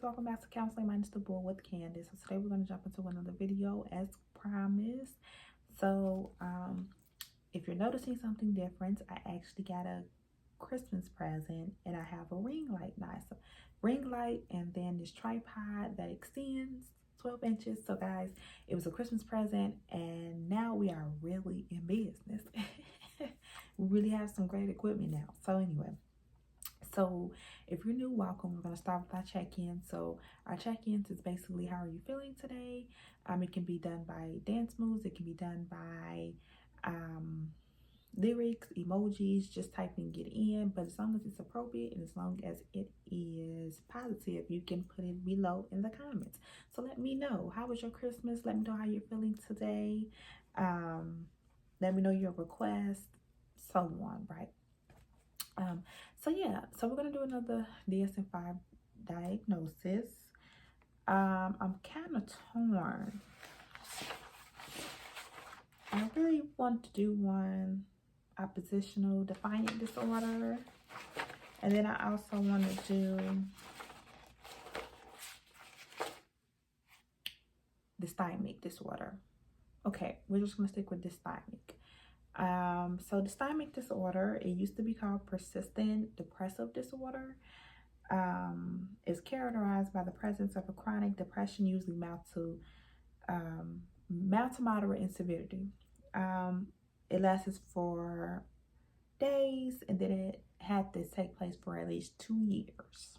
welcome back to Counseling Minus the Bull with Candace. So today we're going to jump into another video as promised. So if you're noticing something different, I actually got a Christmas present and I have a ring light. Nice ring light, and then this tripod that extends 12 inches. So guys, it was a Christmas present and now we are really in business. We really have some great equipment now. So anyway, so if you're new, welcome. We're going to start with our check-in. So our check-ins is basically, how are you feeling today? It can be done by dance moves. It can be done by lyrics, emojis, just typing it in. But as long as it's appropriate and as long as it is positive, you can put it below in the comments. So let me know, how was your Christmas? Let me know how you're feeling today. Let me know your request, so on, right? So yeah, so we're gonna do another DSM-5 diagnosis. I'm kind of torn. I really want to do one oppositional defiant disorder, and then I also want to do dysthymic disorder. Okay, we're just gonna stick with dysthymic. So dysthymic disorder, it used to be called persistent depressive disorder. Is characterized by the presence of a chronic depression, usually mild to moderate in severity. It lasts for days, and then it had to take place for at least 2 years.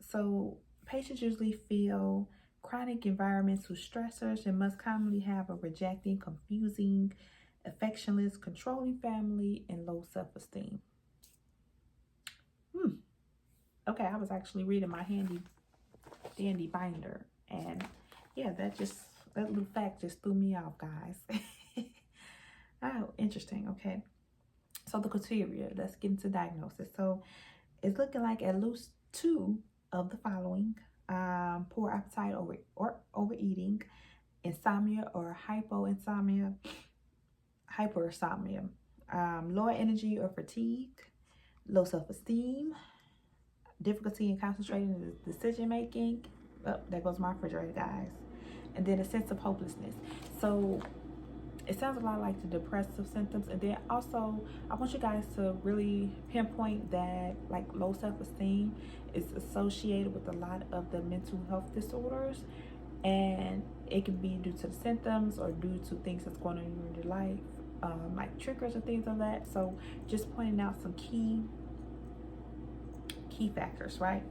So patients usually feel chronic environmental stressors and must commonly have a rejecting, confusing, affectionless, controlling family, and low self-esteem. Okay, I was actually reading my handy dandy binder, and yeah, that little fact just threw me off, guys. Oh, interesting. Okay, so the criteria, let's get into diagnosis. So it's looking like at least 2 of the following: poor appetite or overeating, insomnia or hyperinsomnia, lower energy or fatigue, low self-esteem, difficulty in concentrating in decision making. Oh, there goes my refrigerator, guys. And then a sense of hopelessness. So it sounds a lot like the depressive symptoms. And then also, I want you guys to really pinpoint that like low self-esteem is associated with a lot of the mental health disorders, and it can be due to the symptoms or due to things that's going on in your life, like triggers and things like that. So just pointing out some key factors, right?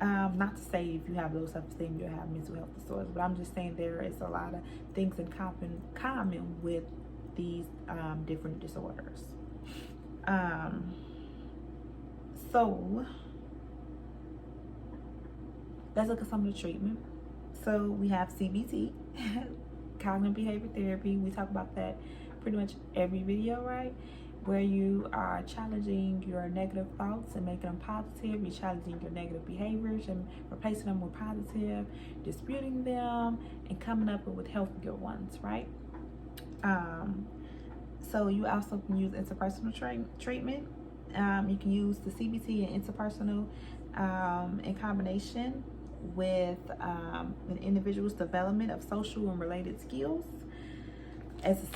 Not to say if you have low self-esteem you'll have mental health disorders, but I'm just saying there is a lot of things in common with these different disorders. So let's look at some of the treatment. So we have CBT, cognitive behavior therapy. We talk about that pretty much every video, right? Where you are challenging your negative thoughts and making them positive. You're challenging your negative behaviors and replacing them with positive, disputing them, and coming up with healthier ones, right? So you also can use interpersonal treatment. You can use the CBT and interpersonal in combination with an individual's development of social and related skills. As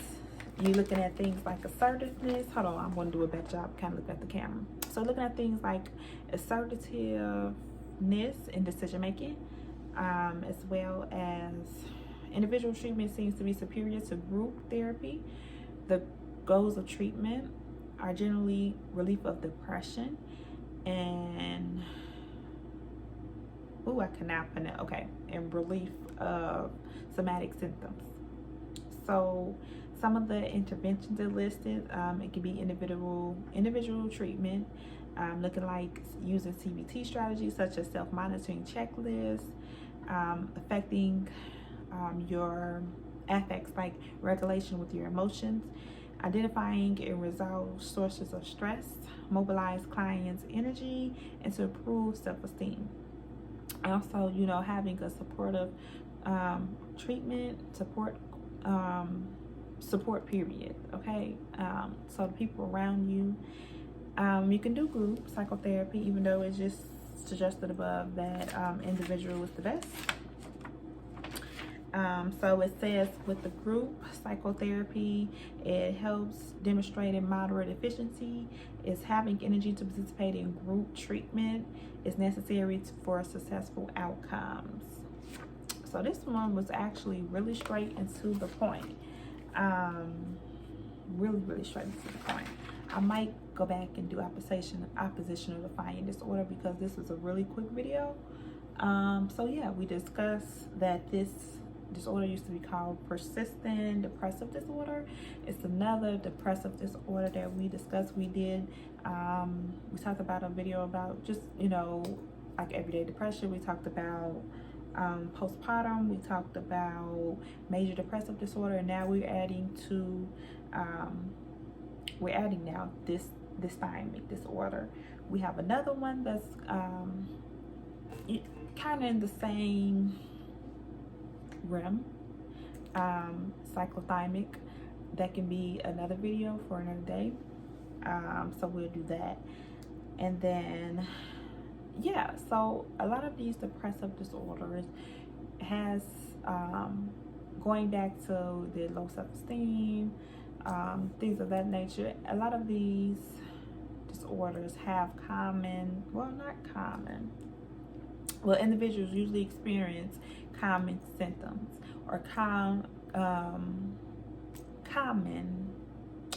you're looking at things like assertiveness. Hold on, I'm going to do a better job kind of looking at the camera. So looking at things like assertiveness in decision making, as well as individual treatment seems to be superior to group therapy. The goals of treatment are generally relief of depression and and relief of somatic symptoms. So some of the interventions are listed. It can be individual treatment, looking like using CBT strategies such as self-monitoring checklists, affecting your affects like regulation with your emotions, identifying and resolve sources of stress, mobilize clients' energy, and to improve self-esteem. Also, having a supportive treatment support period. Okay, so the people around you, you can do group psychotherapy, even though it's just suggested above that individual is the best. So it says with the group psychotherapy, it helps demonstrate moderate efficiency. Is having energy to participate in group treatment is necessary for successful outcomes. So this one was actually really straight and to the point. Really straight and to the point. I might go back and do oppositional defiant disorder because this is a really quick video. So yeah, we discussed that this disorder used to be called persistent depressive disorder. It's another depressive disorder that we discussed. We talked about a video about just, you know, like everyday depression. We talked about postpartum. We talked about major depressive disorder, and now we're adding now this dysthymic disorder. We have another one that's kind of in the same realm, cyclothymic. That can be another video for another day. So we'll do that. And then yeah, so a lot of these depressive disorders has going back to the low self-esteem, things of that nature. A lot of these disorders have individuals usually experience common symptoms or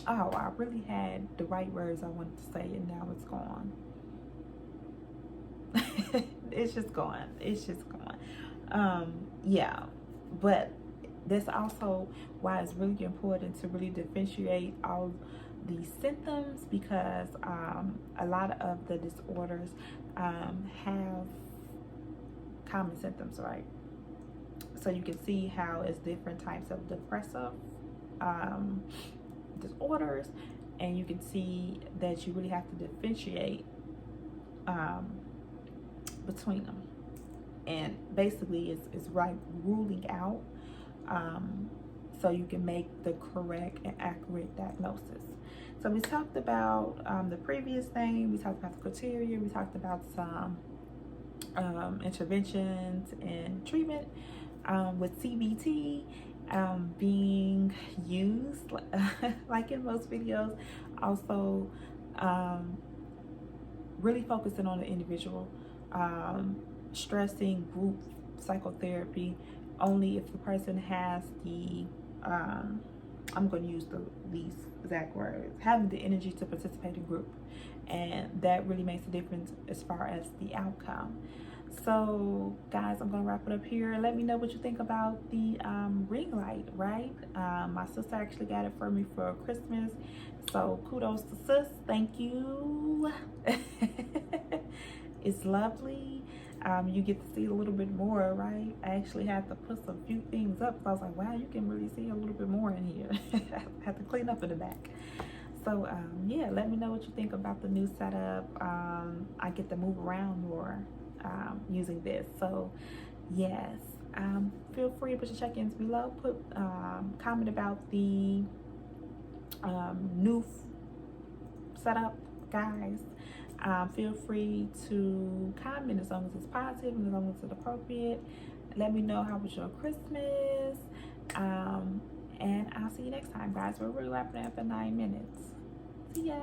I really had the right words I wanted to say and now it's gone. It's just gone. Yeah, but that's also why it's really important to really differentiate all these symptoms, because a lot of the disorders have common symptoms, right? So you can see how it's different types of depressive disorders, and you can see that you really have to differentiate between them, and basically it's right ruling out so you can make the correct and accurate diagnosis. So we talked about the previous thing, we talked about the criteria, we talked about some interventions and treatment with CBT being used like in most videos. Also really focusing on the individual, stressing group psychotherapy only if the person has the I'm going to use these exact words, having the energy to participate in group, and that really makes a difference as far as the outcome. So guys, I'm gonna wrap it up here. Let me know what you think about the ring light, right? My sister actually got it for me for Christmas, so kudos to sis. Thank you. It's lovely. You get to see a little bit more, right? I actually had to put some few things up, so I was like, wow, you can really see a little bit more in here. I had to clean up in the back. So yeah, let me know what you think about the new setup. I get to move around more using this. So yes, feel free to put your check-ins below. Put comment about the new setup, guys. Feel free to comment as long as it's positive and as long as it's appropriate. Let me know how was your Christmas, and I'll see you next time, guys. We're really wrapping up in 9 minutes. See ya.